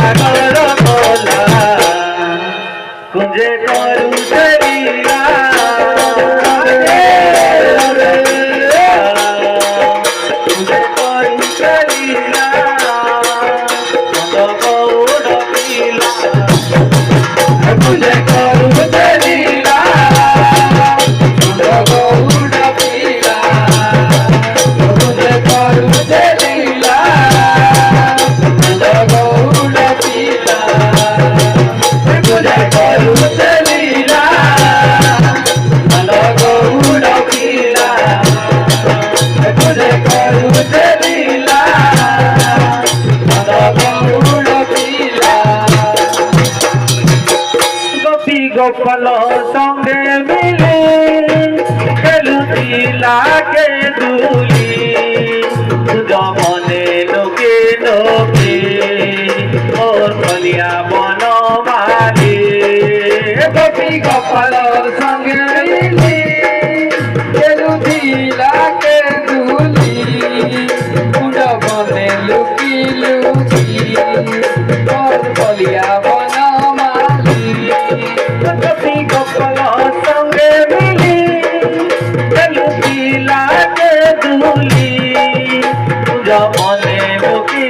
सागर Cola कुंजे करू लीला कुंजे करू लीला गौड़ पीला कुंजे करू लीला गौड़ पीला कुंजे करू लीला गौड़ पीला कुंजे करू लीला गौड़ पीला कुंजे करू लीला गौड़ पीला गोपी गोपाल संगे मिले खेलुला के दूली मने लोके लोके और बलिया बन माली गोपी गोपाल संगे मिले खेलुला के दूली मने लुकी लुकी और बलिया बन माली गोपी गोपाल संगे मिली खेलुला के दूली मने मुकी